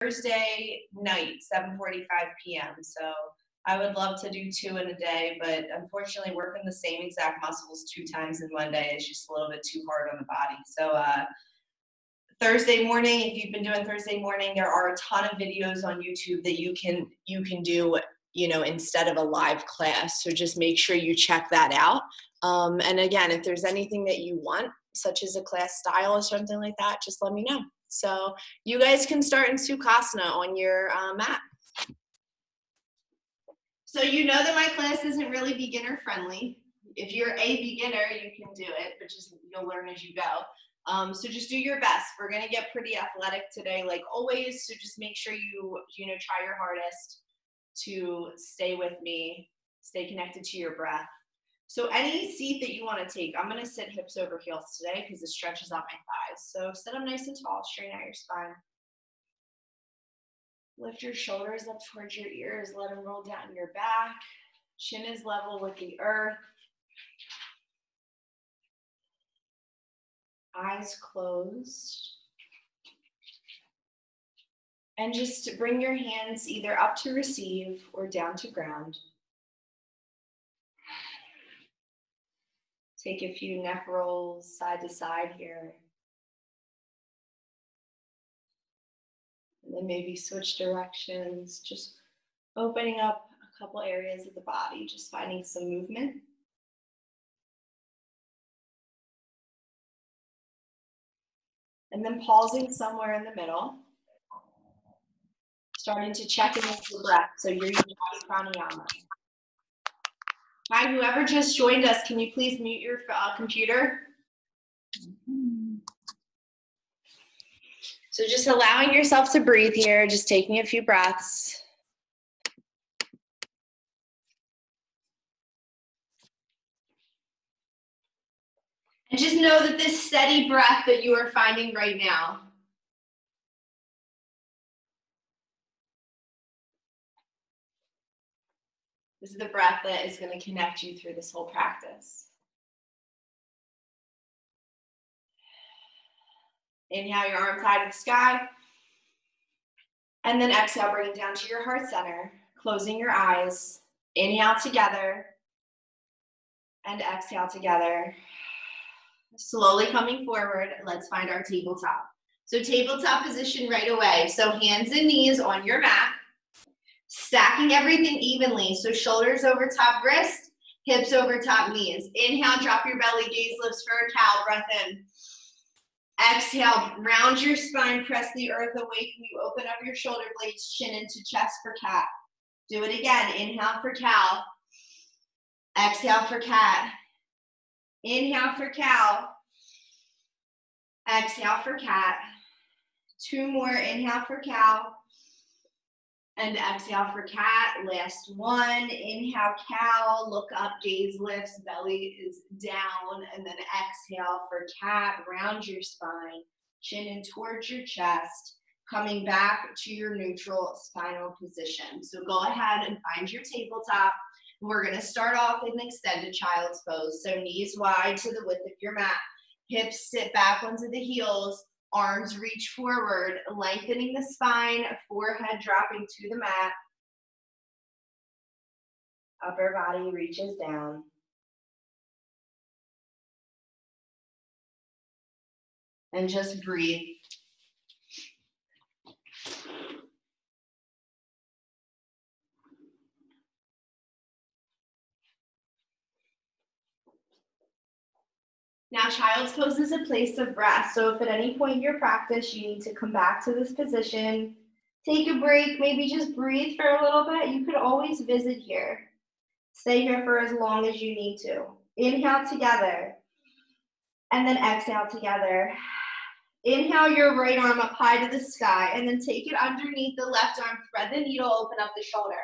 Thursday night, 7:45 p.m. So I would love to do 2 in a day, but unfortunately working the same exact muscles 2 times in one day is just a little bit too hard on the body. So Thursday morning, if you've been doing Thursday morning, there are a ton of videos on YouTube that you can do, instead of a live class. So just make sure you check that out. And again, if there's anything that you want, such as a class style or something like that, just let me know. So you guys can start in Sukhasana on your mat. So you know that my class isn't really beginner friendly. If you're a beginner, you can do it, but you'll learn as you go. So just do your best. We're gonna get pretty athletic today, like always. So just make sure you try your hardest to stay with me, stay connected to your breath. So any seat that you want to take, I'm gonna sit hips over heels today because it stretches out my thighs. So sit up nice and tall, straighten out your spine. Lift your shoulders up towards your ears, let them roll down your back. Chin is level with the earth. Eyes closed. And just bring your hands either up to receive or down to ground. Take a few neck rolls side to side here. And then maybe switch directions, just opening up a couple areas of the body, just finding some movement. And then pausing somewhere in the middle. Starting to check in with your breath. So you're using pranayama. Hi, whoever just joined us, can you please mute your computer? So just allowing yourself to breathe here, just taking a few breaths. And just know that this steady breath that you are finding right now, this is the breath that is going to connect you through this whole practice. Inhale, your arms high to the sky. And then exhale, bring it down to your heart center, closing your eyes. Inhale together. And exhale together. Slowly coming forward, let's find our tabletop. So tabletop position right away. So hands and knees on your mat. Stacking everything evenly. So shoulders over top wrist, hips over top knees. Inhale, drop your belly, gaze lifts for a cow, breath in. Exhale, round your spine, press the earth away from you, open up your shoulder blades, chin into chest for cat. Do it again, inhale for cow. Exhale for cat. Inhale for cow. Exhale for cat. 2 more, inhale for cow. And exhale for cat, last one. Inhale, cow, look up, gaze lifts, belly is down. And then exhale for cat, round your spine, chin in towards your chest, coming back to your neutral spinal position. So go ahead and find your tabletop. We're gonna start off in extended child's pose. So knees wide to the width of your mat, hips sit back onto the heels, arms reach forward, lengthening the spine, forehead dropping to the mat. Upper body reaches down. And just breathe. Now, child's pose is a place of breath. So if at any point in your practice you need to come back to this position, take a break, maybe just breathe for a little bit, you could always visit here. Stay here for as long as you need to. Inhale together, and then exhale together. Inhale your right arm up high to the sky, and then take it underneath the left arm, thread the needle, open up the shoulder.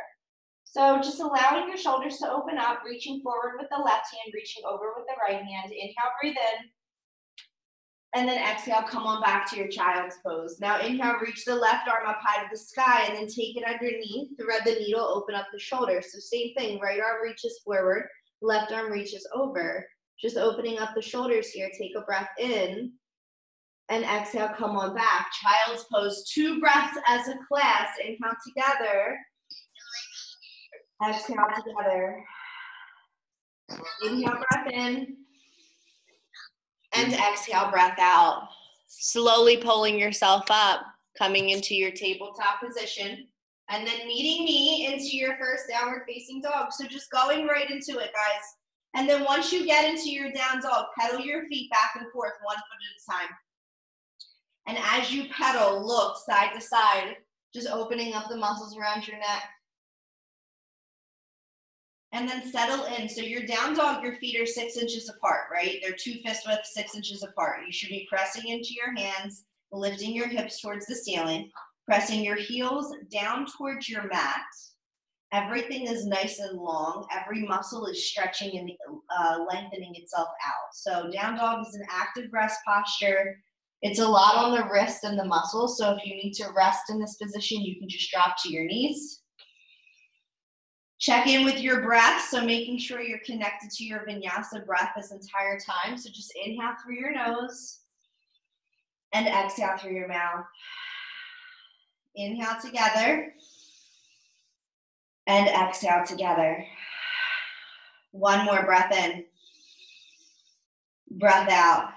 So just allowing your shoulders to open up, reaching forward with the left hand, reaching over with the right hand. Inhale, breathe in. And then exhale, come on back to your child's pose. Now inhale, reach the left arm up high to the sky, and then take it underneath, thread the needle, open up the shoulder. So same thing, right arm reaches forward, left arm reaches over. Just opening up the shoulders here, take a breath in. And exhale, come on back. Child's pose, 2 breaths as a class. Inhale together. Exhale together. Inhale, breath in. And exhale, breath out. Slowly pulling yourself up, coming into your tabletop position. And then meeting me into your first downward facing dog. So just going right into it, guys. And then once you get into your down dog, pedal your feet back and forth 1 foot at a time. And as you pedal, look side to side, just opening up the muscles around your neck. And then settle in. So your down dog, your feet are 6 inches apart, right? They're 2 fist width, 6 inches apart. You should be pressing into your hands, lifting your hips towards the ceiling, pressing your heels down towards your mat. Everything is nice and long. Every muscle is stretching and lengthening itself out. So down dog is an active rest posture. It's a lot on the wrist and the muscles. So if you need to rest in this position, you can just drop to your knees. Check in with your breath. So making sure you're connected to your vinyasa breath this entire time. So just inhale through your nose and exhale through your mouth. Inhale together and exhale together. 1 more breath in. Breath out.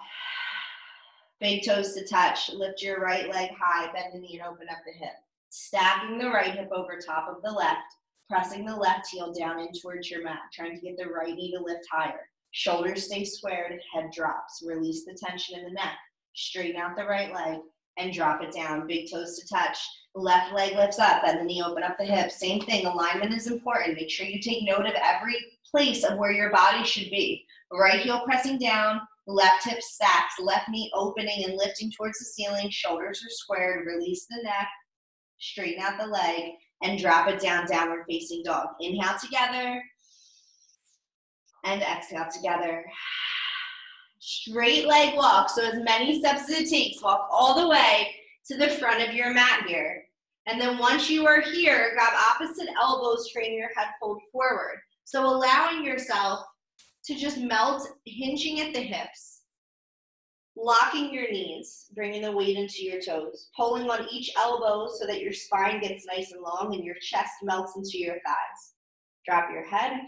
Big toes to touch. Lift your right leg high, bend the knee and open up the hip. Stacking the right hip over top of the left, pressing the left heel down in towards your mat, trying to get the right knee to lift higher. Shoulders stay squared, head drops. Release the tension in the neck. Straighten out the right leg and drop it down. Big toes to touch. Left leg lifts up, bend the knee, open up the hip. Same thing, alignment is important. Make sure you take note of every place of where your body should be. Right heel pressing down, left hip stacks, left knee opening and lifting towards the ceiling. Shoulders are squared. Release the neck, straighten out the leg, and drop it down, downward facing dog. Inhale together, and exhale together. Straight leg walk, so as many steps as it takes, walk all the way to the front of your mat here. And then once you are here, grab opposite elbows, straighten your head, fold forward. So allowing yourself to just melt, hinging at the hips, locking your knees, bringing the weight into your toes, pulling on each elbow so that your spine gets nice and long and your chest melts into your thighs. Drop your head.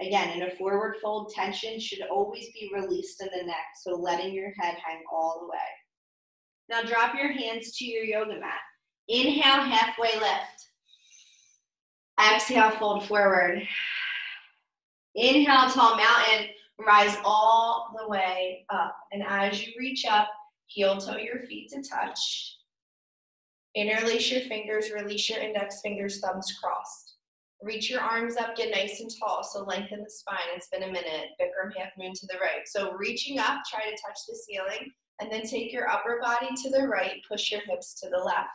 Again, in a forward fold, tension should always be released in the neck, so letting your head hang all the way. Now drop your hands to your yoga mat. Inhale, halfway lift. Exhale, fold forward. Inhale, tall mountain, rise all the way up. And as you reach up, heel toe your feet to touch. Interlace your fingers, release your index fingers, thumbs crossed. Reach your arms up, get nice and tall, so lengthen the spine. It's been a minute. Bikram half moon to the right. So reaching up, try to touch the ceiling, and then take your upper body to the right, push your hips to the left.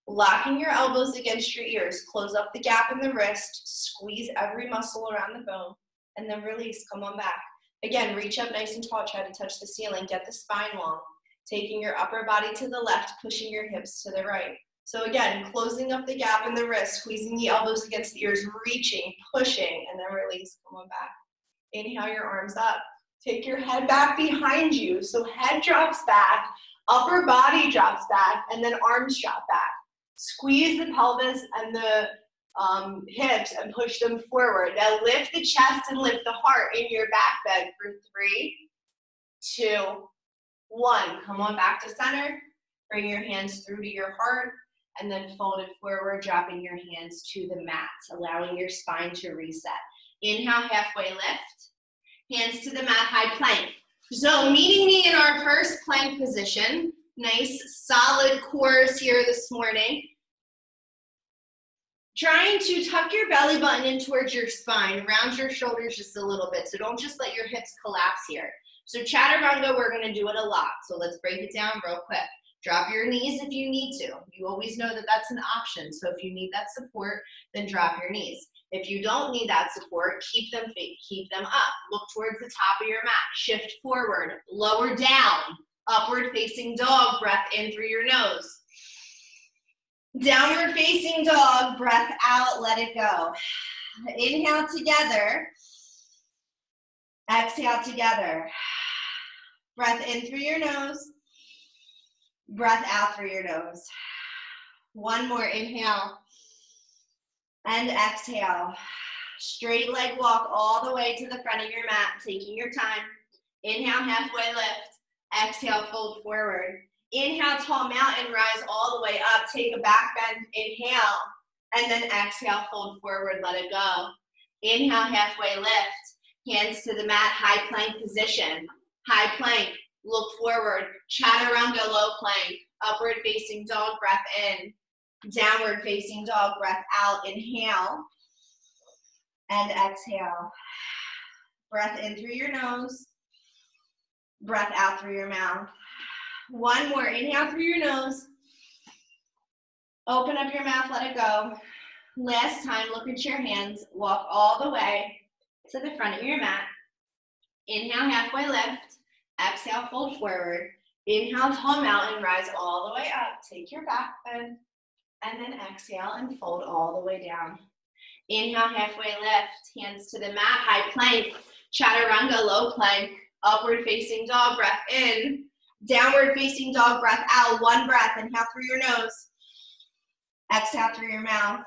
Locking your elbows against your ears, close up the gap in the wrist, squeeze every muscle around the bone, and then release, come on back. Again, reach up nice and tall, try to touch the ceiling, get the spine long. Taking your upper body to the left, pushing your hips to the right. So again, closing up the gap in the wrist, squeezing the elbows against the ears, reaching, pushing, and then release, come on back. Inhale your arms up. Take your head back behind you. So head drops back, upper body drops back, and then arms drop back. Squeeze the pelvis and the hips and push them forward. Now lift the chest and lift the heart in your back bend for 3, 2, 1. Come on back to center. Bring your hands through to your heart and then fold it forward, dropping your hands to the mat, allowing your spine to reset. Inhale, halfway lift. Hands to the mat, high plank. So meeting me in our first plank position. Nice solid cores here this morning. Trying to tuck your belly button in towards your spine, round your shoulders just a little bit. So don't just let your hips collapse here. So chaturanga, we're gonna do it a lot. So let's break it down real quick. Drop your knees if you need to. You always know that that's an option. So if you need that support, then drop your knees. If you don't need that support, keep them up. Look towards the top of your mat. Shift forward, lower down, upward facing dog, breath in through your nose. Downward facing dog, breath out, let it go. Inhale together. Exhale together. Breath in through your nose. Breath out through your nose. One more, inhale and exhale. Straight leg walk all the way to the front of your mat, taking your time. Inhale, halfway lift. Exhale, fold forward. Inhale, tall mountain, rise all the way up. Take a back bend, inhale, and then exhale, fold forward, let it go. Inhale, halfway lift. Hands to the mat, high plank position. High plank, look forward. Chaturanga, low plank. Upward facing dog, breath in. Downward facing dog, breath out. Inhale and exhale. Breath in through your nose. Breath out through your mouth. One more, inhale through your nose. Open up your mouth, let it go. Last time, look at your hands. Walk all the way to the front of your mat. Inhale, halfway lift. Exhale, fold forward. Inhale, tall mountain, rise all the way up. Take your back bend, and then exhale and fold all the way down. Inhale, halfway lift. Hands to the mat, high plank. Chaturanga, low plank. Upward facing dog, breath in. Downward facing dog, breath out. One breath, inhale through your nose. Exhale through your mouth.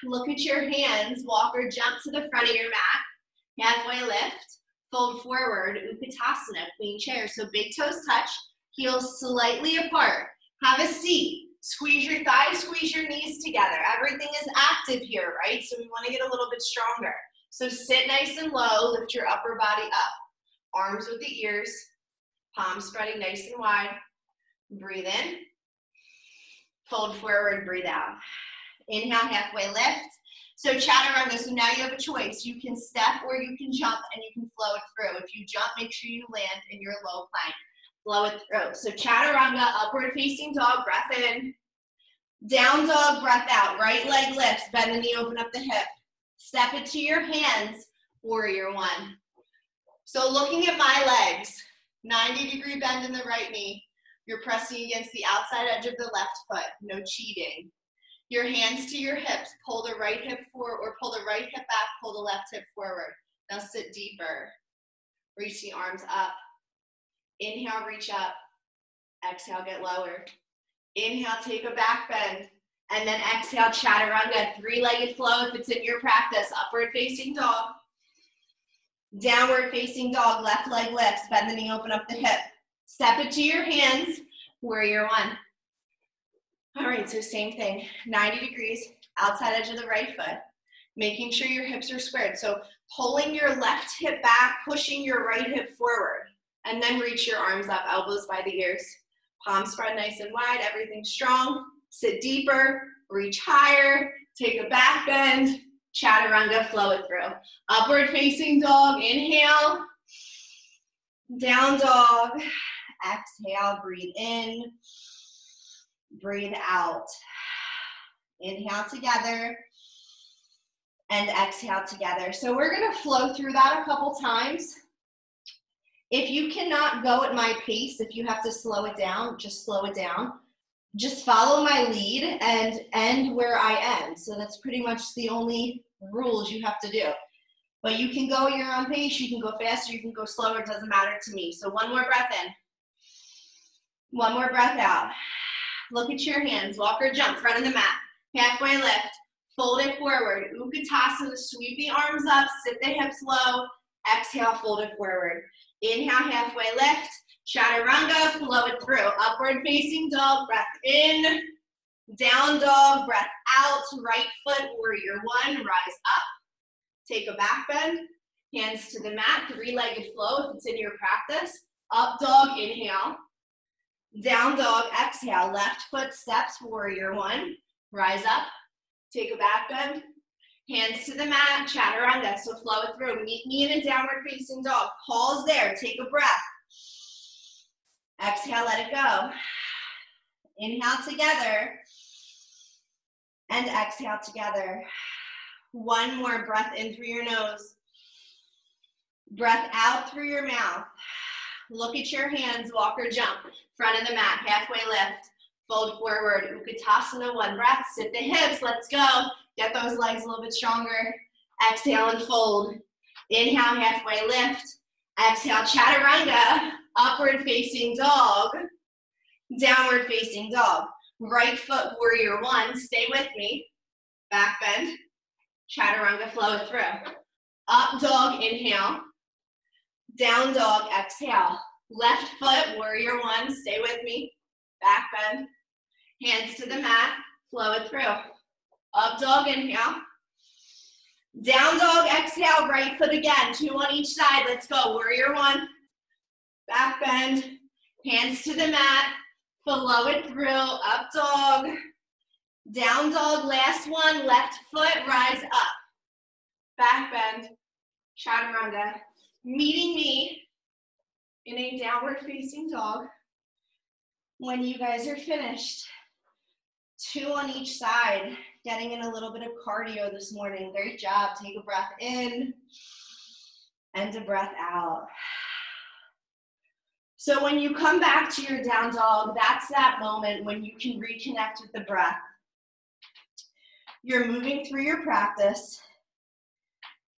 Look at your hands. Walk or jump to the front of your mat. Halfway lift. Fold forward. Utkatasana, queen chair. So big toes touch. Heels slightly apart. Have a seat. Squeeze your thighs, squeeze your knees together. Everything is active here, right? So we want to get a little bit stronger. So sit nice and low. Lift your upper body up. Arms with the ears. Palms spreading nice and wide. Breathe in. Fold forward, breathe out. Inhale, halfway lift. So chaturanga, so now you have a choice. You can step or you can jump and you can flow it through. If you jump, make sure you land in your low plank. Flow it through. So chaturanga, upward facing dog, breath in. Down dog, breath out. Right leg lifts, bend the knee, open up the hip. Step it to your hands, warrior one. So looking at my legs, 90-degree bend in the right knee. You're pressing against the outside edge of the left foot, no cheating. Your hands to your hips, pull the right hip forward or pull the right hip back, pull the left hip forward. Now sit deeper. Reach the arms up. Inhale, reach up. Exhale, get lower. Inhale, take a back bend. And then exhale, chaturanga, three-legged flow if it's in your practice. Upward facing dog. Downward facing dog, left leg lifts, bend the knee, open up the hip. Step it to your hands, warrior one. All right, so same thing, 90 degrees, outside edge of the right foot, making sure your hips are squared. So pulling your left hip back, pushing your right hip forward, and then reach your arms up, elbows by the ears. Palms spread nice and wide, everything strong. Sit deeper, reach higher, take a back bend, chaturanga, flow it through. Upward facing dog, inhale. Down dog, exhale, breathe in. Breathe out. Inhale together and exhale together. So we're going to flow through that a couple times. If you cannot go at my pace, if you have to slow it down, just slow it down. Just follow my lead and end where I end. So that's pretty much the only rules you have to do. But you can go at your own pace, you can go faster, you can go slower, it doesn't matter to me. So one more breath in. One more breath out. Look at your hands, walk or jump, front of the mat. Halfway lift, fold it forward. Utkatasana, sweep the arms up, sit the hips low. Exhale, fold it forward. Inhale, halfway lift. Chaturanga, flow it through. Upward facing dog, breath in. Down dog, breath out. Right foot, warrior one, rise up. Take a back bend. Hands to the mat, three-legged flow if it's in your practice. Up dog, inhale. Down dog, exhale. Left foot steps, warrior one. Rise up. Take a back bend. Hands to the mat, chaturanga, so flow it through. Meet me in a downward facing dog. Pause there, take a breath. Exhale, let it go. Inhale together. And exhale together. One more breath in through your nose. Breath out through your mouth. Look at your hands, walk or jump. Front of the mat, halfway lift. Fold forward, Utkatasana, one breath. Sit the hips, let's go. Get those legs a little bit stronger. Exhale and fold. Inhale, halfway lift. Exhale, chaturanga, upward facing dog. Downward facing dog. Right foot, warrior one. Stay with me. Back bend. Chaturanga, flow it through. Up dog, inhale. Down dog, exhale. Left foot, warrior one. Stay with me. Back bend. Hands to the mat. Flow it through. Up dog, inhale. Down dog, exhale. Right foot again. 2 on each side. Let's go. Warrior one. Back bend. Hands to the mat. Flow it through. Up dog. Down dog. Last one. Left foot. Rise up. Back bend. Chaturanga. Meeting me in a downward facing dog. When you guys are finished, 2 on each side, getting in a little bit of cardio this morning. Great job. Take a breath in and a breath out. So when you come back to your down dog, that's that moment when you can reconnect with the breath. You're moving through your practice.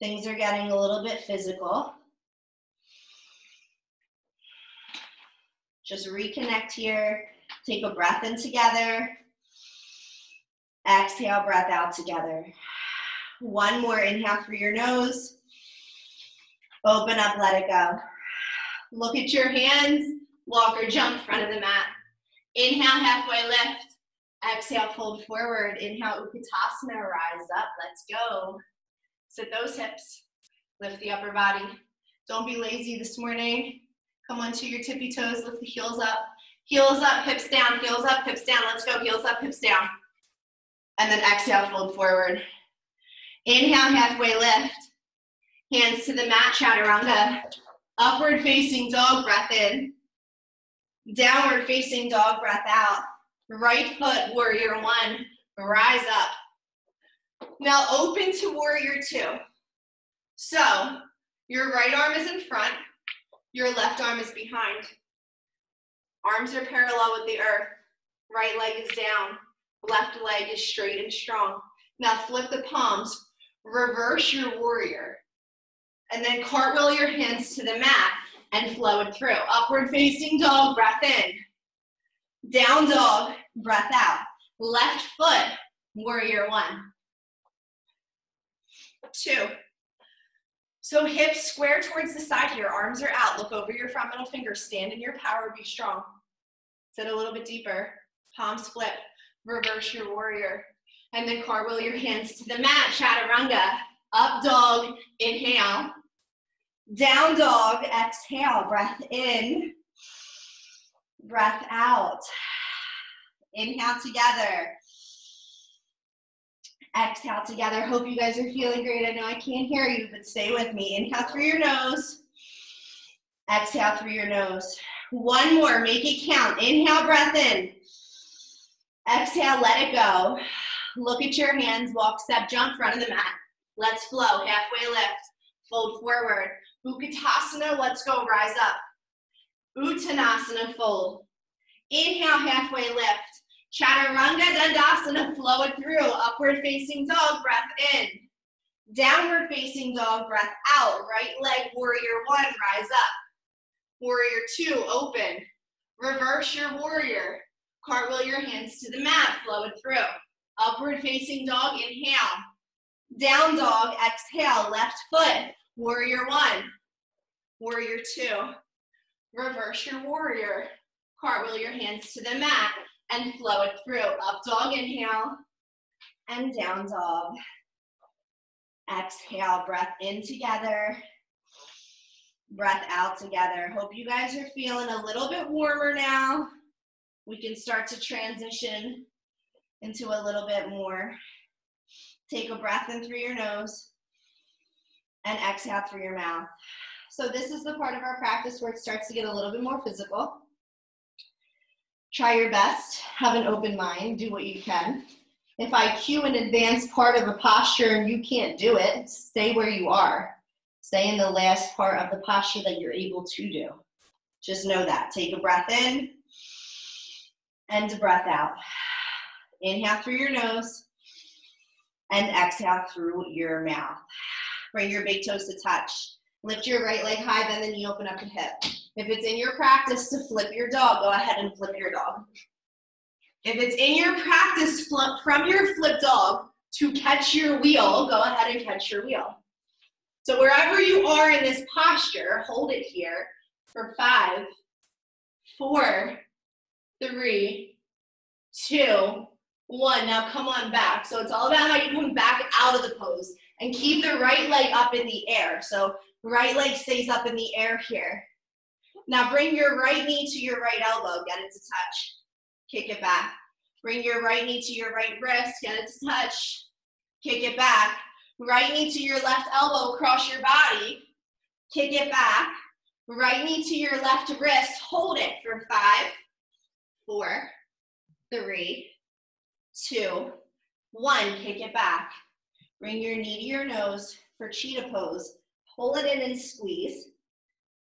Things are getting a little bit physical. Just reconnect here. Take a breath in together. Exhale, breath out together. One more. Inhale through your nose. Open up, let it go. Look at your hands. Walk or jump front of the mat. Inhale, halfway lift. Exhale, fold forward. Inhale, Utkatasana, rise up. Let's go. Sit those hips. Lift the upper body. Don't be lazy this morning. Come onto your tippy toes. Lift the heels up. Heels up, hips down. Heels up, hips down. Let's go. Heels up, hips down. And then exhale, fold forward. Inhale, halfway lift. Hands to the mat, chaturanga. Upward facing dog, breath in. Downward facing dog, breath out. Right foot, warrior one. Rise up. Now open to warrior two. So your right arm is in front. Your left arm is behind. Arms are parallel with the earth. Right leg is down. Left leg is straight and strong. Now flip the palms. Reverse your warrior. And then cartwheel your hands to the mat and flow it through. Upward facing dog, breath in. Down dog, breath out. Left foot, warrior one. 2. So hips square towards the side here. Arms are out. Look over your front middle finger. Stand in your power. Be strong. Sit a little bit deeper. Palms flip. Reverse your warrior. And then cartwheel your hands to the mat. Chaturanga. Up dog. Inhale. Down dog. Exhale. Breath in. Breath out. Inhale together. Exhale together. Hope you guys are feeling great. I know I can't hear you, but stay with me. Inhale through your nose. Exhale through your nose. One more. Make it count. Inhale, breath in. Exhale, let it go. Look at your hands. Walk, step, jump, front of the mat. Let's flow. Halfway lift. Fold forward. Utkatasana. Let's go. Rise up. Uttanasana. Fold. Inhale, halfway lift. Chaturanga Dandasana, flow it through. Upward facing dog, breath in. Downward facing dog, breath out. Right leg, warrior one, rise up. Warrior two, open. Reverse your warrior. Cartwheel your hands to the mat, flow it through. Upward facing dog, inhale. Down dog, exhale. Left foot, warrior one. Warrior two. Reverse your warrior. Cartwheel your hands to the mat and flow it through. Up dog, inhale, and down dog. Exhale, breath in together, breath out together. Hope you guys are feeling a little bit warmer now. We can start to transition into a little bit more. Take a breath in through your nose and exhale through your mouth. So this is the part of our practice where it starts to get a little bit more physical. Try your best, have an open mind, do what you can. If I cue an advanced part of a posture and you can't do it, stay where you are. Stay in the last part of the posture that you're able to do. Just know that. Take a breath in and a breath out. Inhale through your nose and exhale through your mouth. Bring your big toes to touch. Lift your right leg high, bend the knee, open up the hip. If it's in your practice to flip your dog, go ahead and flip your dog. If it's in your practice from your flip dog to catch your wheel, go ahead and catch your wheel. So wherever you are in this posture, hold it here for 5, 4, 3, 2, 1. Now come on back. So it's all about how you come back out of the pose and keep the right leg up in the air. So right leg stays up in the air here. Now bring your right knee to your right elbow, get it to touch. Kick it back. Bring your right knee to your right wrist, get it to touch. Kick it back. Right knee to your left elbow, cross your body. Kick it back. Right knee to your left wrist, hold it for 5, 4, 3, 2, 1. Kick it back. Bring your knee to your nose for cheetah pose. Pull it in and squeeze.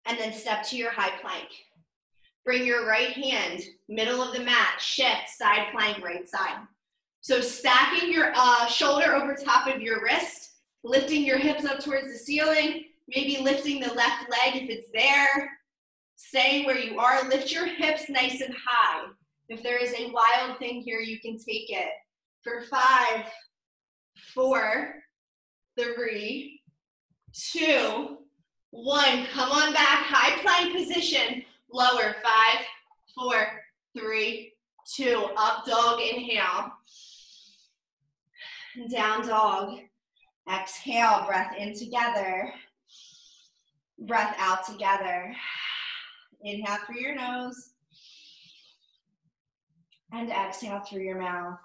And then step to your high plank. Bring your right hand, middle of the mat, shift, side plank, right side. So stacking your shoulder over top of your wrist, lifting your hips up towards the ceiling, maybe lifting the left leg if it's there. Staying where you are, lift your hips nice and high. If there is a wild thing here, you can take it. For 5, 4, 3, 2, 1. Come on back, high plank position. Lower, 5, 4, 3, 2. Up dog, inhale. Down dog. Exhale, breath in together. Breath out together. Inhale through your nose. And exhale through your mouth.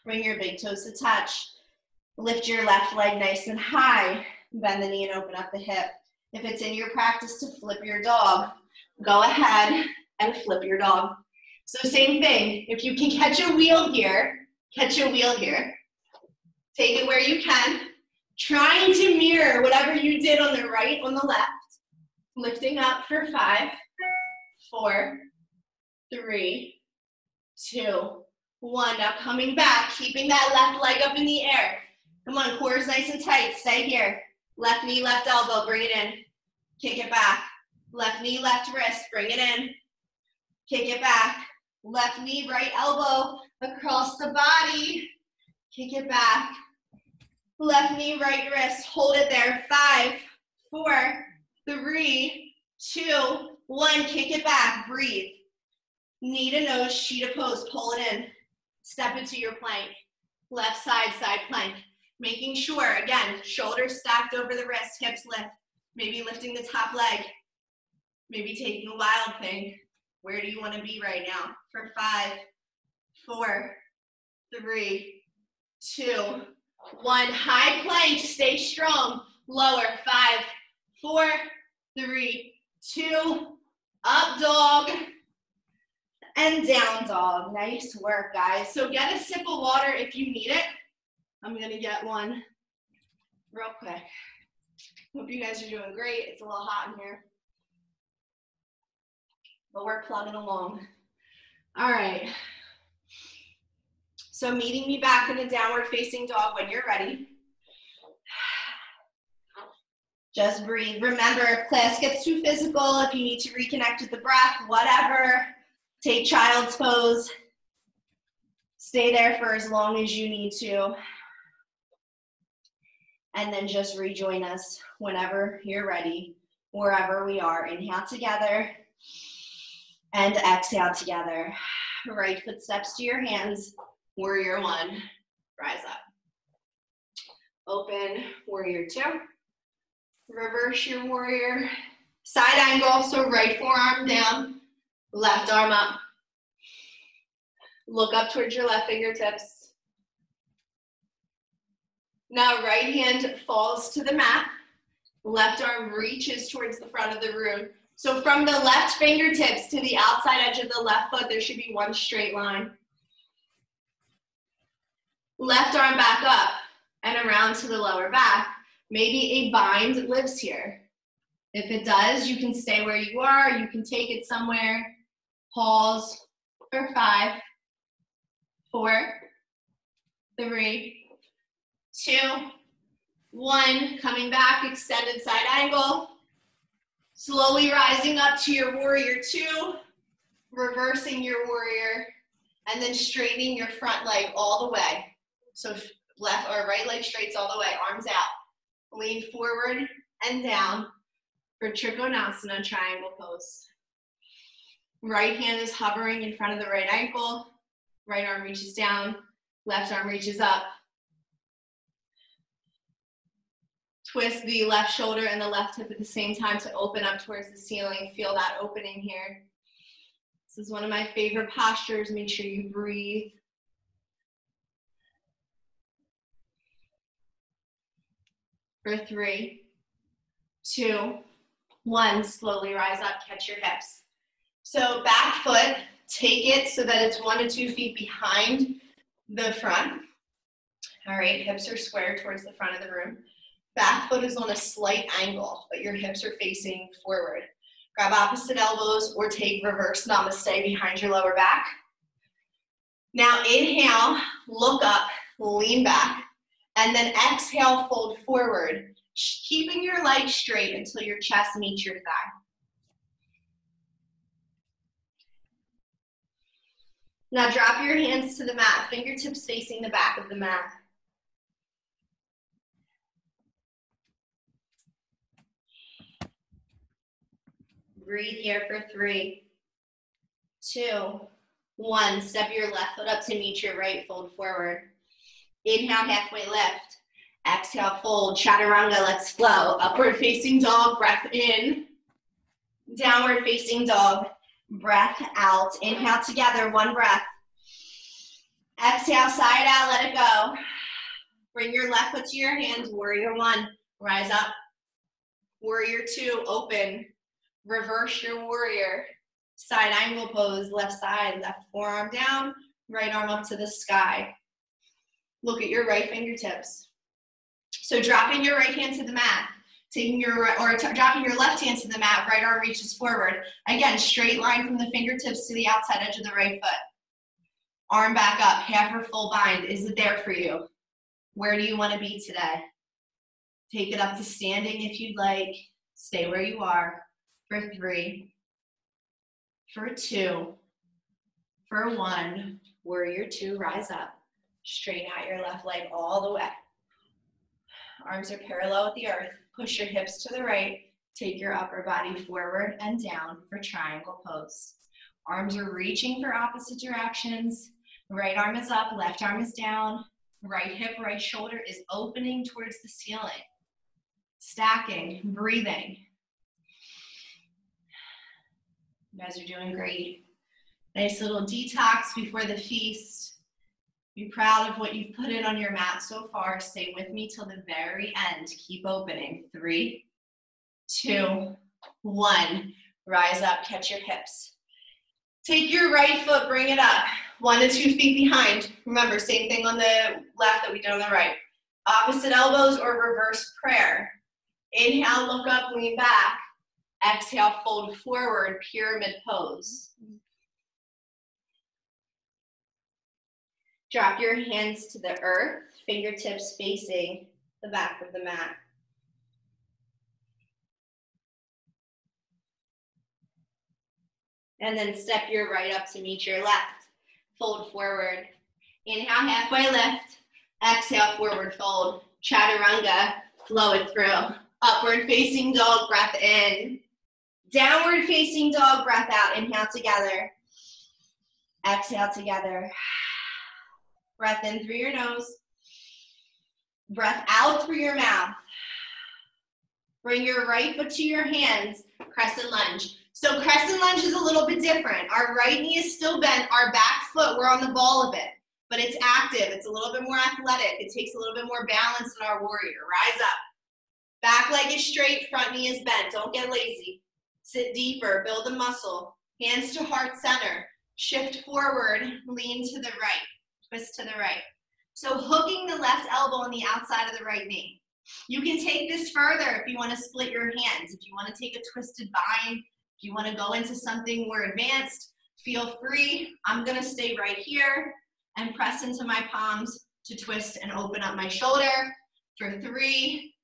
Bring your big toes to touch. Lift your left leg nice and high. Bend the knee and open up the hip. If it's in your practice to flip your dog, go ahead and flip your dog. So same thing, if you can catch a wheel here, catch a wheel here. Take it where you can. Trying to mirror whatever you did on the right, on the left. Lifting up for 5, 4, 3, 2, 1. Now coming back, keeping that left leg up in the air. Come on, core is nice and tight. Stay here. Left knee, left elbow, bring it in. Kick it back. Left knee, left wrist, bring it in. Kick it back. Left knee, right elbow, across the body. Kick it back. Left knee, right wrist, hold it there. 5, 4, 3, 2, 1. Kick it back, breathe. Knee to nose, cheetah pose, pull it in. Step into your plank. Left side, side plank. Making sure, again, shoulders stacked over the wrist, hips lift. Maybe lifting the top leg. Maybe taking a wild thing. Where do you want to be right now? For 5, 4, 3, 2, 1. High plank, stay strong. Lower, 5, 4, 3, 2, up dog, and down dog. Nice work, guys. So get a sip of water if you need it. I'm gonna get one real quick. Hope you guys are doing great. It's a little hot in here, but we're plugging along. All right. So meeting me back in a downward facing dog when you're ready. Just breathe. Remember, if class gets too physical, if you need to reconnect with the breath, whatever, take child's pose. Stay there for as long as you need to. And then just rejoin us whenever you're ready, wherever we are. Inhale together and exhale together. Right foot steps to your hands, warrior 1, rise up. Open, warrior 2. Reverse your warrior. Side angle, so right forearm down, left arm up. Look up towards your left fingertips. Now right hand falls to the mat. Left arm reaches towards the front of the room. So from the left fingertips to the outside edge of the left foot, there should be one straight line. Left arm back up and around to the lower back. Maybe a bind lives here. If it does, you can stay where you are. You can take it somewhere. Pause for 5, 4, 3, 2, 1. Coming back, extended side angle. Slowly rising up to your warrior two, reversing your warrior, and then straightening your front leg all the way. So left or right leg straights all the way, arms out. Lean forward and down for Trikonasana, triangle pose. Right hand is hovering in front of the right ankle. Right arm reaches down, left arm reaches up. Twist the left shoulder and the left hip at the same time to open up towards the ceiling. Feel that opening here. This is one of my favorite postures. Make sure you breathe. For 3, 2, 1, slowly rise up, catch your hips. So back foot, take it so that it's 1 to 2 feet behind the front. All right, hips are square towards the front of the room. Back foot is on a slight angle, but your hips are facing forward. Grab opposite elbows or take reverse namaste behind your lower back. Now inhale, look up, lean back, and then exhale, fold forward, keeping your legs straight until your chest meets your thigh. Now drop your hands to the mat, fingertips facing the back of the mat. Breathe here for 3, 2, 1. Step your left foot up to meet your right, fold forward. Inhale, halfway lift. Exhale, fold, chaturanga, let's flow. Upward facing dog, breath in. Downward facing dog, breath out. Inhale together, 1 breath. Exhale, side out, let it go. Bring your left foot to your hands, warrior 1, rise up. Warrior 2, open. Reverse your warrior. Side angle pose, left side, left forearm down, right arm up to the sky. Look at your right fingertips. So dropping your right hand to the mat, taking your dropping your left hand to the mat, right arm reaches forward. Again, straight line from the fingertips to the outside edge of the right foot. Arm back up, half or full bind. Is it there for you? Where do you want to be today? Take it up to standing if you'd like. Stay where you are. For 3, for 2, for 1, warrior 2, rise up. Straighten out your left leg all the way. Arms are parallel with the earth. Push your hips to the right. Take your upper body forward and down for triangle pose. Arms are reaching for opposite directions. Right arm is up, left arm is down. Right hip, right shoulder is opening towards the ceiling. Stacking, breathing. You guys are doing great. Nice little detox before the feast. Be proud of what you've put in on your mat so far. Stay with me till the very end. Keep opening. 3, 2, 1. Rise up, catch your hips. Take your right foot, bring it up. 1 to 2 feet behind. Remember, same thing on the left that we did on the right. Opposite elbows or reverse prayer. Inhale, look up, lean back. Exhale, fold forward, pyramid pose. Drop your hands to the earth, fingertips facing the back of the mat. And then step your right up to meet your left. Fold forward. Inhale, halfway lift. Exhale, forward fold. Chaturanga, flow it through. Upward facing dog, breath in. Downward facing dog, breath out. Inhale together. Exhale together. Breath in through your nose. Breath out through your mouth. Bring your right foot to your hands. Crescent lunge. So crescent lunge is a little bit different. Our right knee is still bent. Our back foot, we're on the ball of it. But it's active. It's a little bit more athletic. It takes a little bit more balance in our warrior. Rise up. Back leg is straight. Front knee is bent. Don't get lazy. Sit deeper, build a muscle. Hands to heart center. Shift forward, lean to the right, twist to the right. So hooking the left elbow on the outside of the right knee. You can take this further if you want to split your hands, if you want to take a twisted bind, if you want to go into something more advanced, feel free. I'm going to stay right here and press into my palms to twist and open up my shoulder for 3,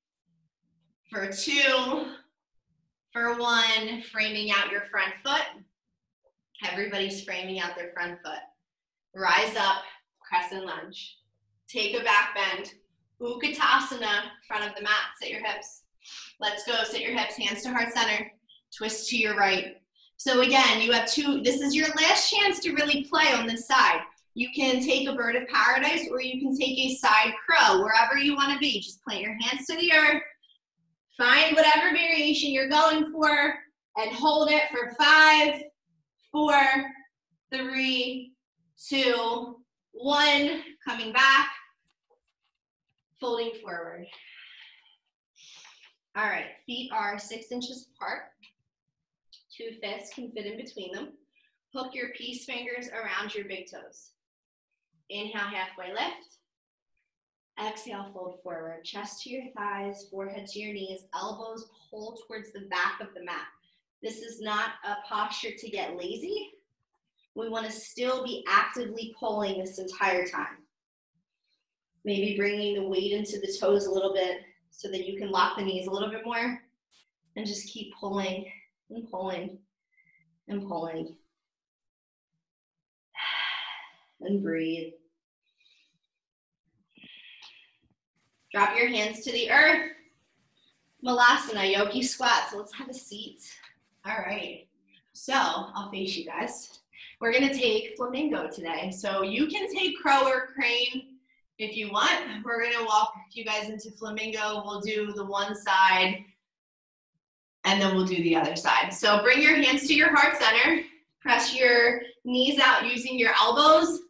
for 2, For 1, framing out your front foot. Everybody's framing out their front foot. Rise up, crescent lunge. Take a back bend. Utkatasana, front of the mat, sit your hips. Let's go, sit your hips, hands to heart center. Twist to your right. So again, you have 2, this is your last chance to really play on this side. You can take a bird of paradise or you can take a side crow, wherever you want to be. Just plant your hands to the earth. Find whatever variation you're going for and hold it for 5, 4, 3, 2, 1. Coming back, folding forward. All right, feet are 6 inches apart. 2 fists can fit in between them. Hook your peace fingers around your big toes. Inhale, halfway lift. Exhale, fold forward. Chest to your thighs, forehead to your knees, elbows pull towards the back of the mat. This is not a posture to get lazy. We want to still be actively pulling this entire time. Maybe bringing the weight into the toes a little bit so that you can lock the knees a little bit more and just keep pulling and pulling and pulling. And breathe. Drop your hands to the earth. Malasana, yogi squat. So let's have a seat. All right. So I'll face you guys. We're going to take flamingo today. So you can take crow or crane if you want. We're going to walk you guys into flamingo. We'll do the one side and then we'll do the other side. So bring your hands to your heart center. Press your knees out using your elbows.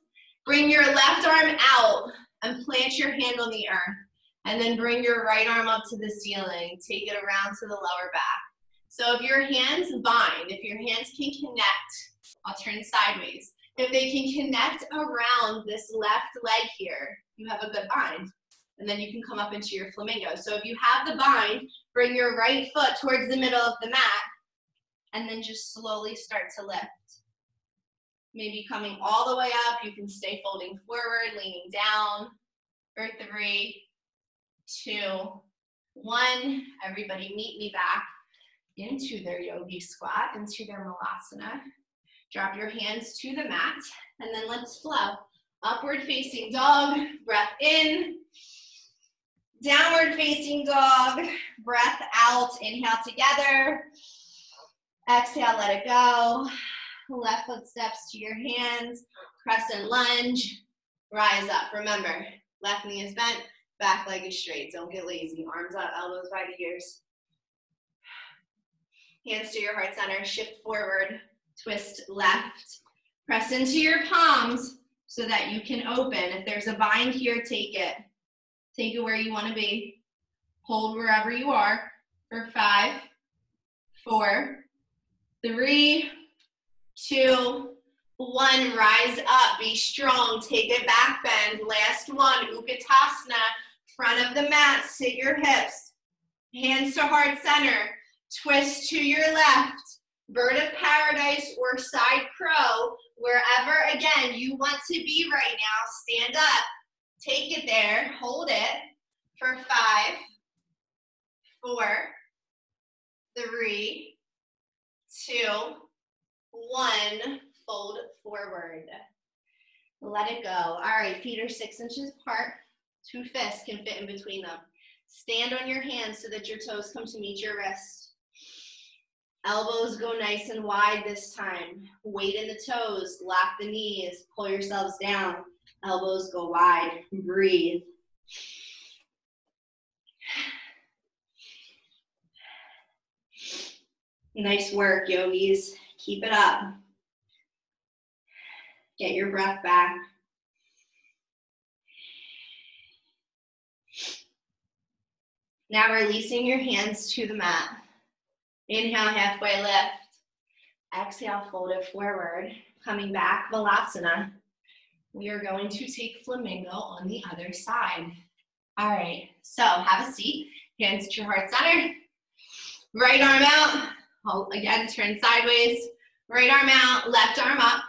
Bring your left arm out and plant your hand on the earth. And then bring your right arm up to the ceiling. Take it around to the lower back. So if your hands bind, if your hands can connect, I'll turn sideways. If they can connect around this left leg here, you have a good bind. And then you can come up into your flamingo. So if you have the bind, bring your right foot towards the middle of the mat. And then just slowly start to lift. Maybe coming all the way up. You can stay folding forward, leaning down. For 3, 2, 1. Everybody meet me back into their yogi squat, into their malasana. Drop your hands to the mat, and then let's flow. Upward facing dog, breath in. Downward facing dog, breath out. Inhale together. Exhale, let it go. Left foot steps to your hands. Crescent lunge. Rise up. Remember, left knee is bent. Back leg is straight. Don't get lazy. Arms up, elbows by the ears. Hands to your heart center. Shift forward. Twist left. Press into your palms so that you can open. If there's a bind here, take it. Take it where you want to be. Hold wherever you are for 5, 4, 3, 2, 1. Rise up. Be strong. Take a back bend. Last one. Utkatasana. Front of the mat, sit your hips, hands to heart center, twist to your left, bird of paradise or side crow, wherever, again, you want to be right now. Stand up, take it there, hold it for 5, 4, 3, 2, 1, fold forward. Let it go. All right, feet are 6 inches apart. 2 fists can fit in between them. Stand on your hands so that your toes come to meet your wrist. Elbows go nice and wide this time. Weight in the toes, lock the knees, pull yourselves down. Elbows go wide. Breathe. Nice work, yogis. Keep it up. Get your breath back. Now releasing your hands to the mat. Inhale, halfway lift. Exhale, fold it forward. Coming back, Malasana. We are going to take flamingo on the other side. All right, so have a seat. Hands at your heart center. Right arm out. Hold, again, turn sideways. Right arm out, left arm up.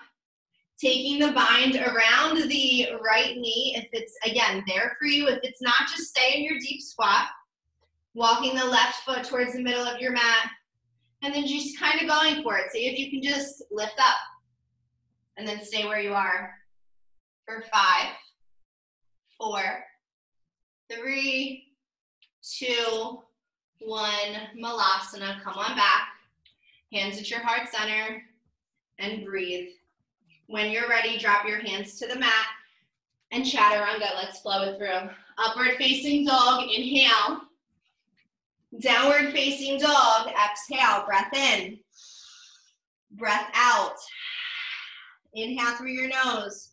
Taking the bind around the right knee if it's, again, there for you. If it's not, just stay in your deep squat. Walking the left foot towards the middle of your mat. And then just kind of going for it. See if you can just lift up and then stay where you are for 5, 4, 3, 2, 1. Malasana. Come on back. Hands at your heart center and breathe. When you're ready, drop your hands to the mat and chaturanga. Let's flow it through. Upward facing dog. Inhale. Downward facing dog. Exhale. Breath in. Breath out. Inhale through your nose.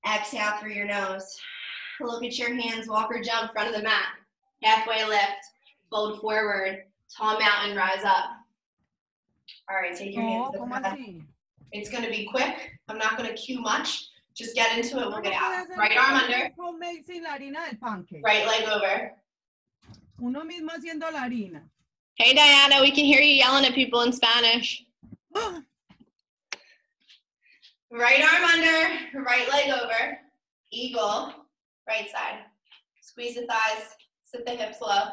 Exhale through your nose. Look at your hands. Walk or jump front of the mat. Halfway lift. Fold forward. Tall mountain. Rise up. All right. Take your hands to the head. It's going to be quick. I'm not going to cue much. Just get into it. We'll get out. Right arm under. Right leg over. Uno mismo haciendo la harina. Hey, Diana, we can hear you yelling at people in Spanish. Right arm under, right leg over. Eagle, right side. Squeeze the thighs, sit the hips low.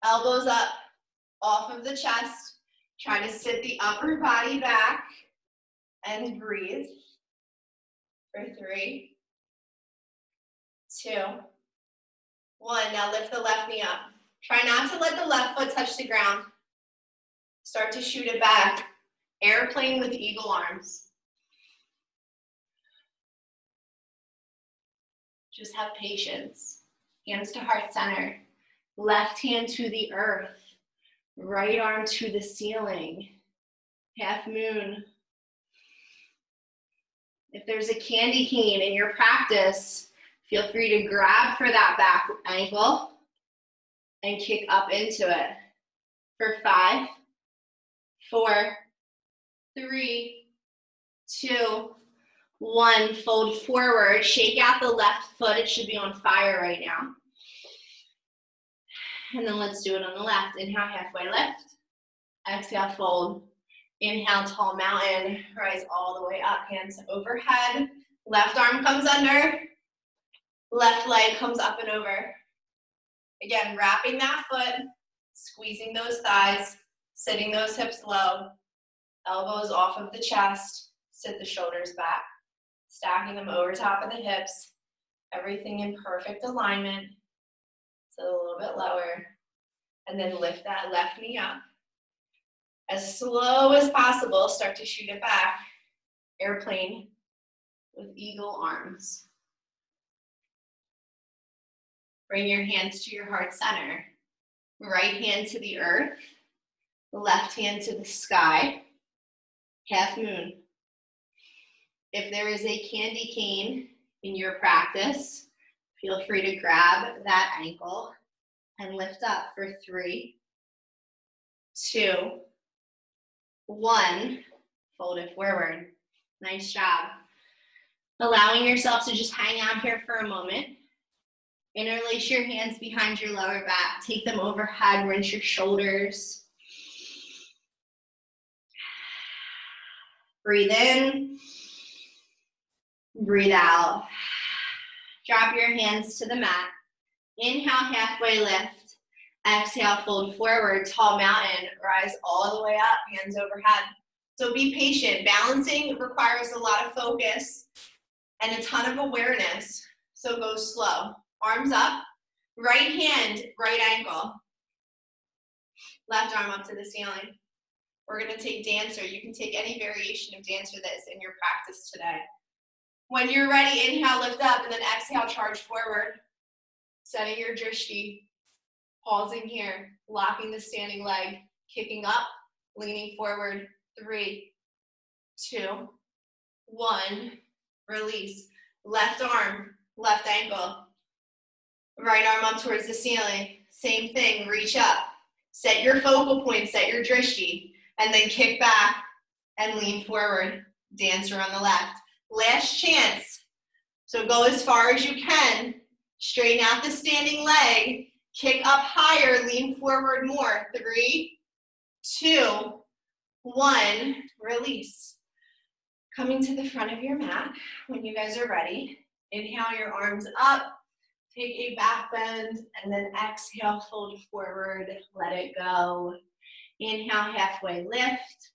Elbows up, off of the chest. Try to sit the upper body back and breathe. For 3, 2, 1. Now lift the left knee up. Try not to let the left foot touch the ground. Start to shoot it back. Airplane with eagle arms. Just have patience. Hands to heart center. Left hand to the earth. Right arm to the ceiling. Half moon. If there's a candy cane in your practice, feel free to grab for that back ankle and kick up into it. For 5, 4, 3, 2, 1. Fold forward. Shake out the left foot. It should be on fire right now. And then let's do it on the left. Inhale, halfway lift. Exhale, fold. Inhale, tall mountain. Rise all the way up. Hands overhead. Left arm comes under. Left leg comes up and over. Again, wrapping that foot, squeezing those thighs, sitting those hips low, elbows off of the chest, sit the shoulders back, stacking them over top of the hips, everything in perfect alignment, so a little bit lower, and then lift that left knee up. As slow as possible, start to shoot it back, airplane with eagle arms. Bring your hands to your heart center. Right hand to the earth, left hand to the sky, half moon. If there is a candy cane in your practice, feel free to grab that ankle and lift up for 3, 2, 1. Fold it forward. Nice job. Allowing yourself to just hang out here for a moment. Interlace your hands behind your lower back. Take them overhead. Rinse your shoulders. Breathe in. Breathe out. Drop your hands to the mat. Inhale, halfway lift. Exhale, fold forward, tall mountain. Rise all the way up, hands overhead. So be patient. Balancing requires a lot of focus and a ton of awareness. So go slow. Arms up, right hand, right ankle. Left arm up to the ceiling. We're gonna take dancer. You can take any variation of dancer that is in your practice today. When you're ready, inhale, lift up, and then exhale, charge forward. Setting your drishti, pausing here, locking the standing leg, kicking up, leaning forward. 3, 2, 1, release. Left arm, left ankle. Right arm up towards the ceiling. Same thing, reach up. Set your focal point, set your drishti, and then kick back and lean forward. Dancer on the left. Last chance. So go as far as you can. Straighten out the standing leg. Kick up higher, lean forward more. 3, 2, 1, release. Coming to the front of your mat when you guys are ready. Inhale your arms up. Take a back bend, and then exhale, fold forward, let it go. Inhale, halfway lift.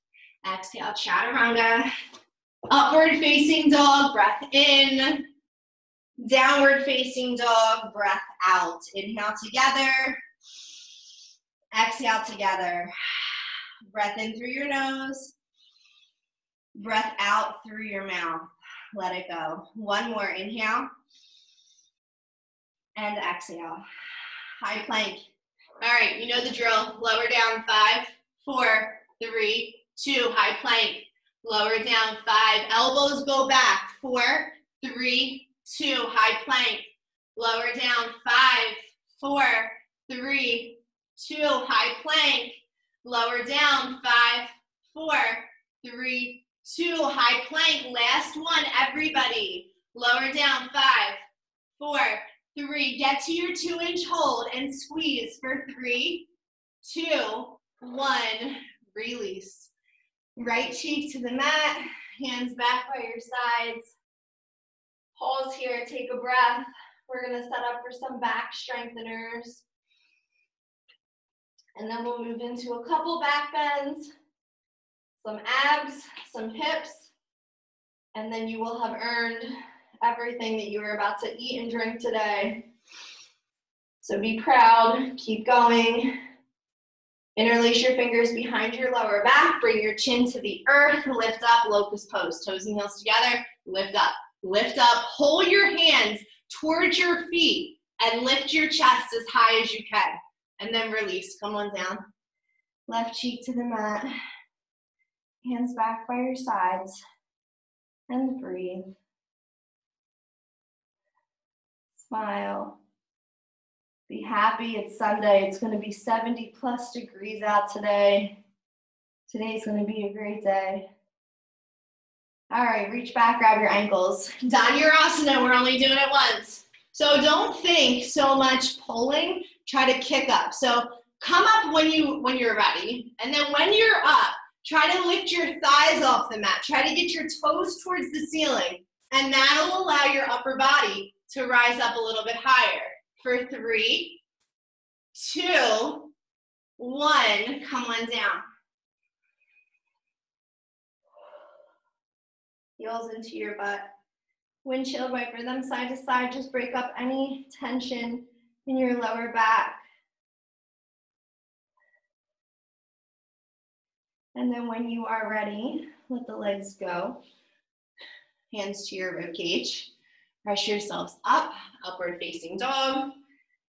Exhale, chaturanga. Upward facing dog, breath in. Downward facing dog, breath out. Inhale together. Exhale together. Breath in through your nose. Breath out through your mouth. Let it go. One more. Inhale. And exhale. High plank. All right, you know the drill. Lower down, 5, 4, 3, 2. High plank. Lower down, 5. Elbows go back. 4, 3, 2. High plank. Lower down, 5, 4, 3, 2. High plank. Lower down, 5, 4, 3, 2. High plank. Last one, everybody. Lower down, 5, 4, 3. Get to your 2-inch hold and squeeze for 3, 2, 1. Release. Right cheek to the mat. Hands back by your sides. Pause here. Take a breath. We're going to set up for some back strengtheners. And then we'll move into a couple back bends, some abs, some hips, and then you will have earned everything that you were about to eat and drink today. So be proud, keep going. Interlace your fingers behind your lower back, bring your chin to the earth, lift up, locust pose, toes and heels together, lift up, hold your hands towards your feet and lift your chest as high as you can. And then release, come on down. Left cheek to the mat, hands back by your sides, and breathe. Smile. Be happy, it's Sunday. It's gonna be 70+ degrees out today. Today's gonna be a great day. All right, reach back, grab your ankles. Dhanurasana, we're only doing it once. So don't think so much pulling, try to kick up. So come up when you're ready, and then when you're up, try to lift your thighs off the mat. Try to get your toes towards the ceiling, and that'll allow your upper body to rise up a little bit higher. For 3, 2, 1, come on down. Heels into your butt. Windshield wiper them side to side. Just break up any tension in your lower back. And then when you are ready, let the legs go. Hands to your rib cage. Press yourselves up, upward facing dog.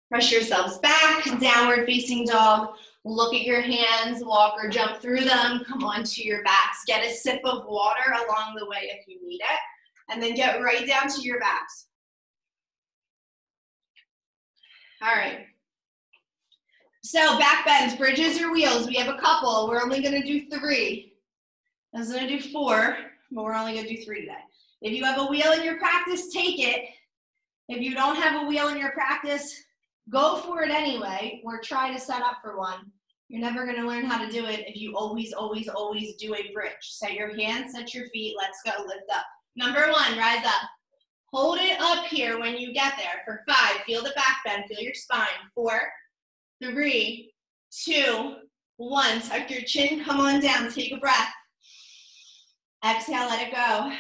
Press yourselves back, downward facing dog. Look at your hands, walk or jump through them. Come onto your backs. Get a sip of water along the way if you need it. And then get right down to your backs. All right. So back bends, bridges or wheels. We have a couple. We're only going to do 3. I was going to do 4, but we're only going to do 3 today. If you have a wheel in your practice, take it. If you don't have a wheel in your practice, go for it anyway, or try to set up for one. You're never going to learn how to do it if you always, always, always do a bridge. Set your hands, set your feet. Let's go. Lift up. Number 1, rise up. Hold it up here when you get there. For 5, feel the back bend. Feel your spine. 4, 3, 2, 1. Tuck your chin. Come on down. Take a breath. Exhale. Let it go.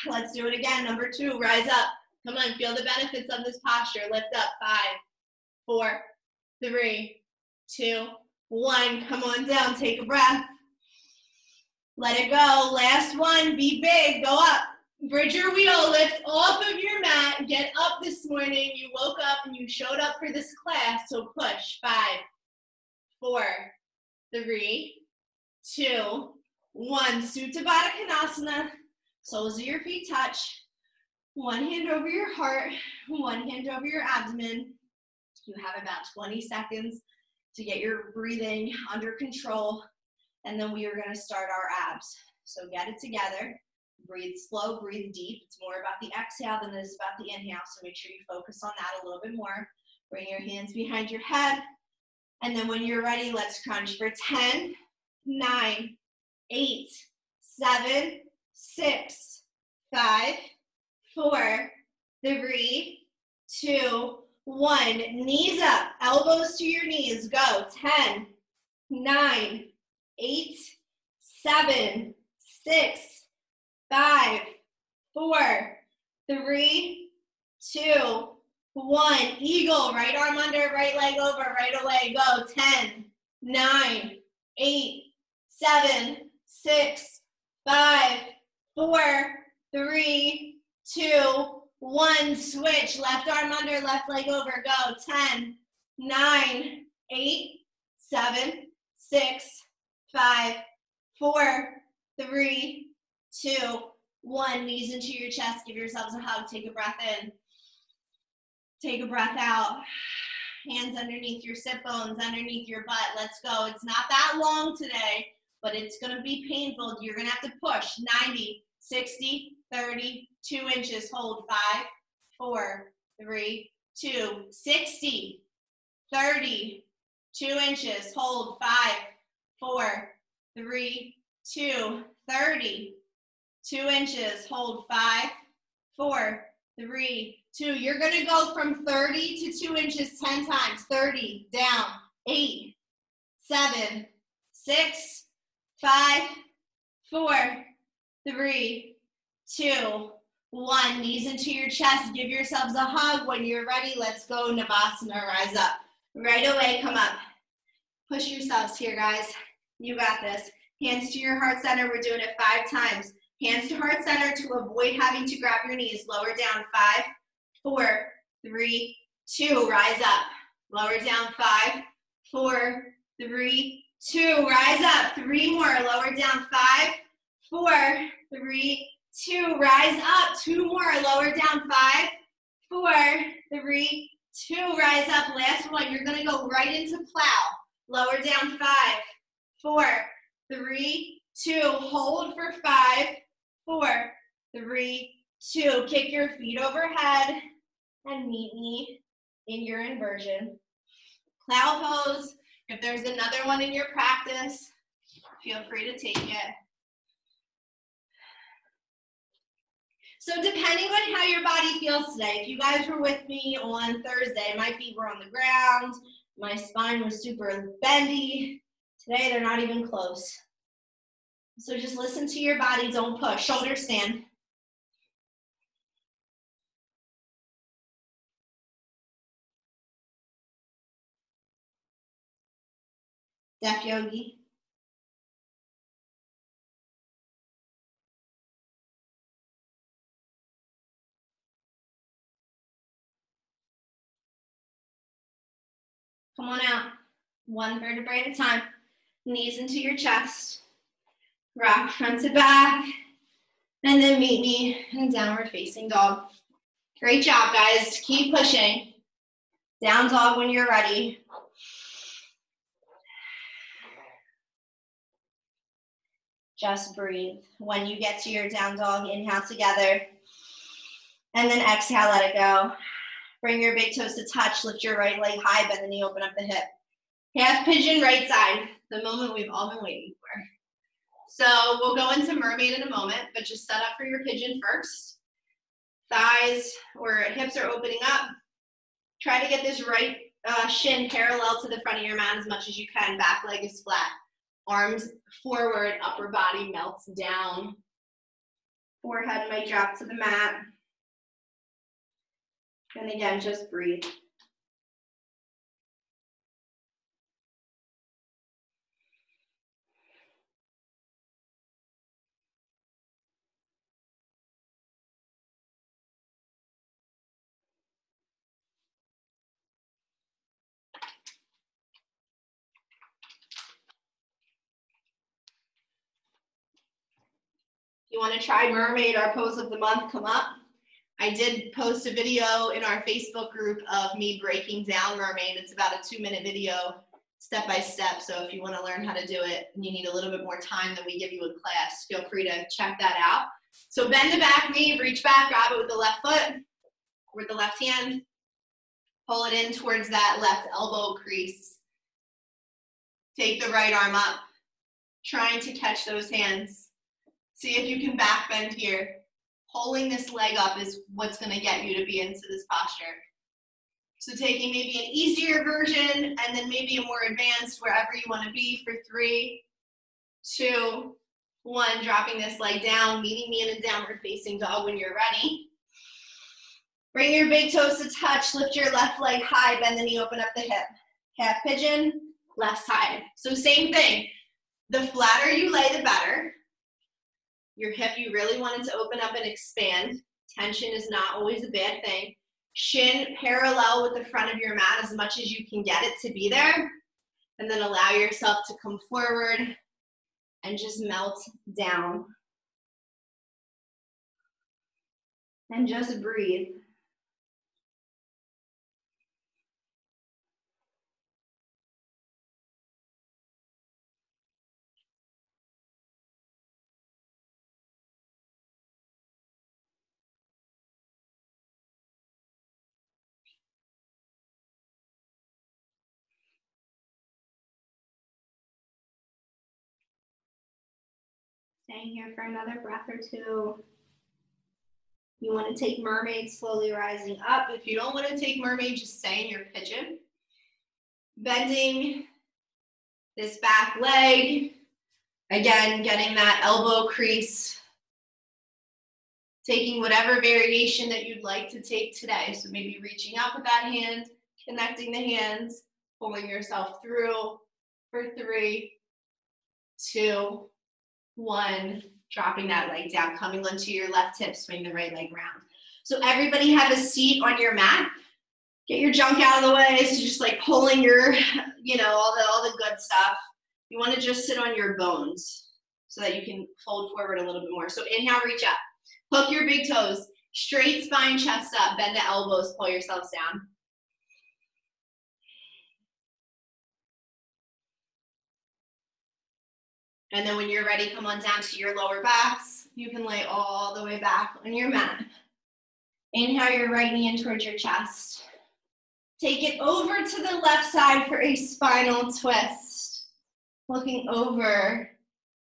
Let's do it again. Number 2, rise up. Come on, feel the benefits of this posture. Lift up. 5, 4, 3, 2, 1. Come on down. Take a breath. Let it go. Last one. Be big. Go up. Bridge your wheel. Lift off of your mat. Get up this morning. You woke up and you showed up for this class. So push. 5, 4, 3, 2, 1. Supta Baddha Konasana. Soles of your feet touch. One hand over your heart, one hand over your abdomen. You have about 20 seconds to get your breathing under control, and then we are going to start our abs. So get it together. Breathe slow, breathe deep. It's more about the exhale than it is about the inhale, so make sure you focus on that a little bit more. Bring your hands behind your head, and then when you're ready, let's crunch for 10, 9, 8, 7, 6, 5, 4, 3, 2, 1. Knees up, elbows to your knees. Go. 10, 9, 8, 7, 6, 5, 4, 3, 2, 1. Eagle, right arm under, right leg over, right away. Go. 10, 9, 8, 7, 6, 5, 4, 3, 2, 1. Switch. Left arm under, left leg over. Go. 10, 9, 8, 7, 6, 5, 4, 3, 2, 1. Knees into your chest. Give yourselves a hug. Take a breath in. Take a breath out. Hands underneath your sit bones, underneath your butt. Let's go. It's not that long today, but it's going to be painful. You're going to have to push. 90, 60, 30, 2 inches. Hold. 5, 4, 3, 2, 60, 30, 2 inches. Hold. 5, 4, 3, 2, 30, 2 inches. Hold. 5, 4, 3, 2. You're going to go from 30 to 2 inches 10 times. 30, down. 8, 7, 6, 5, 4, 3, 2, 1. Knees into your chest. Give yourselves a hug. When you're ready, let's go. Navasana. Rise up. Right away, come up. Push yourselves here, guys. You got this. Hands to your heart center. We're doing it 5 times. Hands to heart center to avoid having to grab your knees. Lower down. 5, 4, 3, 2. Rise up. Lower down. 5, 4, 3, 2. Rise up. 3 more. Lower down. 5, 4, 3, 2. Rise up. 2 more. Lower down. 5, 4, 3, 2. Rise up. Last one. You're going to go right into plow. Lower down. 5, 4, 3, 2. Hold for 5, 4, 3, 2. Kick your feet overhead and meet me in your inversion. Plow pose. If there's another one in your practice, feel free to take it. So depending on how your body feels today, if you guys were with me on Thursday, my feet were on the ground, my spine was super bendy. Today, they're not even close. So just listen to your body, don't push. Shoulder stand. Deaf yogi. Come on out. 1 vertebrae at a time. Knees into your chest. Rock front to back. And then meet me in a downward facing dog. Great job, guys. Keep pushing. Down dog when you're ready. Just breathe. When you get to your down dog, inhale together. And then exhale, let it go. Bring your big toes to touch. Lift your right leg high, bend the knee, open up the hip. Half pigeon right side. The moment we've all been waiting for. So we'll go into mermaid in a moment, but just set up for your pigeon first. Thighs or hips are opening up. Try to get this right shin parallel to the front of your mat as much as you can. Back leg is flat. Arms forward, upper body melts down. Forehead might drop to the mat. And again, just breathe. You want to try mermaid, our pose of the month, come up. I did post a video in our Facebook group of me breaking down mermaid. It's about a 2-minute video, step by step. So if you want to learn how to do it and you need a little bit more time than we give you in class, feel free to check that out. So bend the back knee, reach back, grab it with the left foot, with the left hand. Pull it in towards that left elbow crease. Take the right arm up, trying to catch those hands. See if you can back bend here. Pulling this leg up is what's going to get you to be into this posture. So taking maybe an easier version and then maybe a more advanced wherever you want to be for 3, 2, 1. Dropping this leg down, meeting me in a downward facing dog when you're ready. Bring your big toes to touch, lift your left leg high, bend the knee, open up the hip. Half pigeon, left side. So same thing. The flatter you lay, the better. Your hip, you really want it to open up and expand. Tension is not always a bad thing. Shin parallel with the front of your mat as much as you can get it to be there. And then allow yourself to come forward and just melt down. And just breathe. Staying here for another breath or two. You want to take mermaid, slowly rising up. If you don't want to take mermaid, just stay in your pigeon. Bending this back leg. Again, getting that elbow crease. Taking whatever variation that you'd like to take today. So maybe reaching out with that hand, connecting the hands, pulling yourself through for 3, 2, 1. Dropping that leg down, coming onto your left hip, swing the right leg round. So everybody have a seat on your mat. Get your junk out of the way. So just like pulling your, all the good stuff. You want to just sit on your bones so that you can fold forward a little bit more. So inhale, reach up. Hook your big toes. Straight spine, chest up. Bend the elbows, pull yourselves down. And then when you're ready, come on down to your lower backs. You can lay all the way back on your mat. Inhale your right knee in towards your chest. Take it over to the left side for a spinal twist. Looking over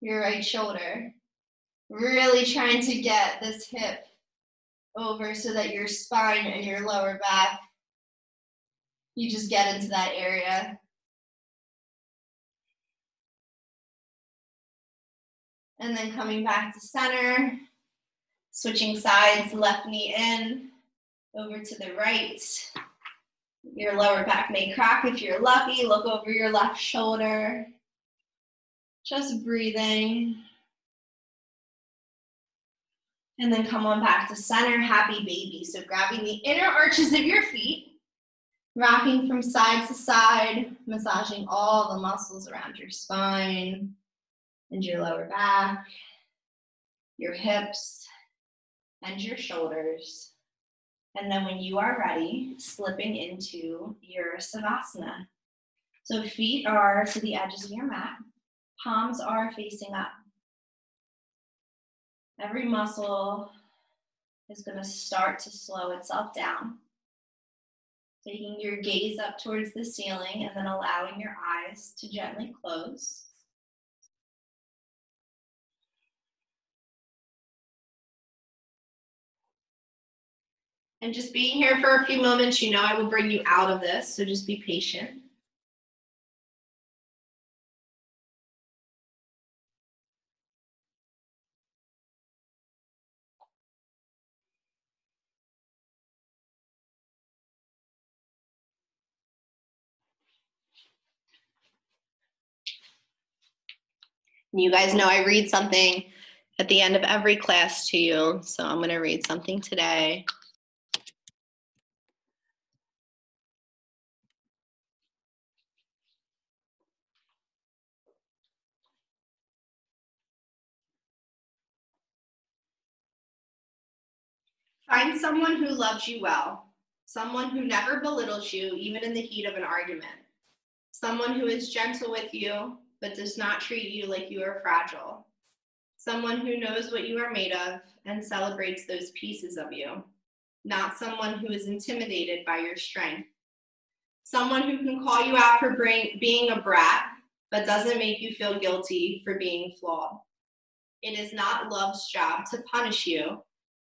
your right shoulder. Really trying to get this hip over so that your spine and your lower back, you just get into that area. And then coming back to center, switching sides, left knee in, over to the right. Your lower back may crack if you're lucky. Look over your left shoulder. Just breathing. And then come on back to center, happy baby. So grabbing the inner arches of your feet, rocking from side to side, massaging all the muscles around your spine and your lower back, your hips, and your shoulders. And then when you are ready, slipping into your Savasana. So feet are to the edges of your mat, palms are facing up. Every muscle is going to start to slow itself down. Taking your gaze up towards the ceiling and then allowing your eyes to gently close. And just being here for a few moments, I will bring you out of this, so just be patient. You guys know I read something at the end of every class to you, so I'm going to read something today. Find someone who loves you well, someone who never belittles you, even in the heat of an argument, someone who is gentle with you, but does not treat you like you are fragile, someone who knows what you are made of and celebrates those pieces of you, not someone who is intimidated by your strength, someone who can call you out for being a brat, but doesn't make you feel guilty for being flawed. It is not love's job to punish you.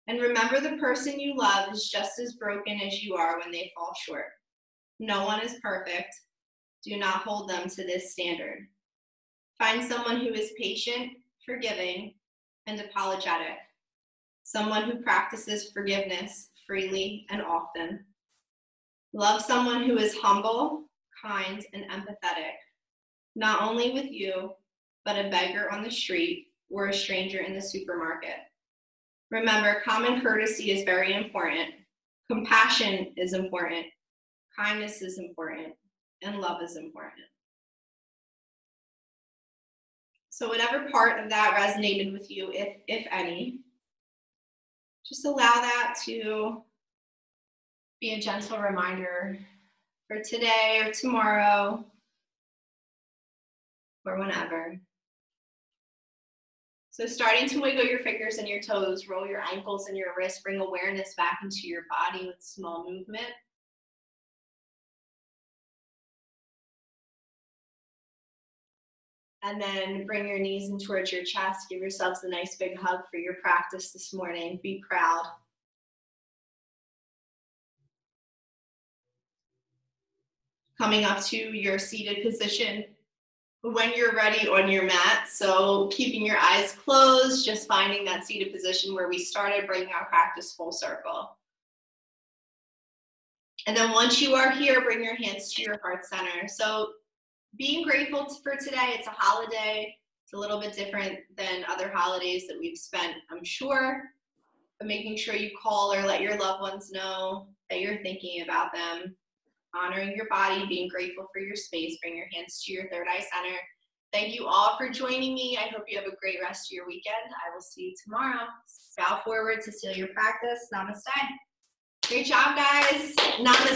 And remember, the person you love is just as broken as you are when they fall short. No one is perfect. Do not hold them to this standard. Find someone who is patient, forgiving, and apologetic. Someone who practices forgiveness freely and often. Love someone who is humble, kind, and empathetic, not only with you, but a beggar on the street or a stranger in the supermarket. Remember, common courtesy is very important. Compassion is important. Kindness is important. And love is important. So whatever part of that resonated with you, if any, just allow that to be a gentle reminder for today or tomorrow or whenever. So starting to wiggle your fingers and your toes, roll your ankles and your wrists, bring awareness back into your body with small movement. And then bring your knees in towards your chest. Give yourselves a nice big hug for your practice this morning. Be proud. Coming up to your seated position when you're ready on your mat. So keeping your eyes closed, just finding that seated position where we started, bringing our practice full circle. And then once you are here, bring your hands to your heart center. So being grateful for today, it's a holiday. It's a little bit different than other holidays that we've spent, I'm sure. But making sure you call or let your loved ones know that you're thinking about them. Honoring your body, being grateful for your space. Bring your hands to your third eye center. Thank you all for joining me. I hope you have a great rest of your weekend. I will see you tomorrow. Bow forward to seal your practice. Namaste. Great job, guys. Namaste.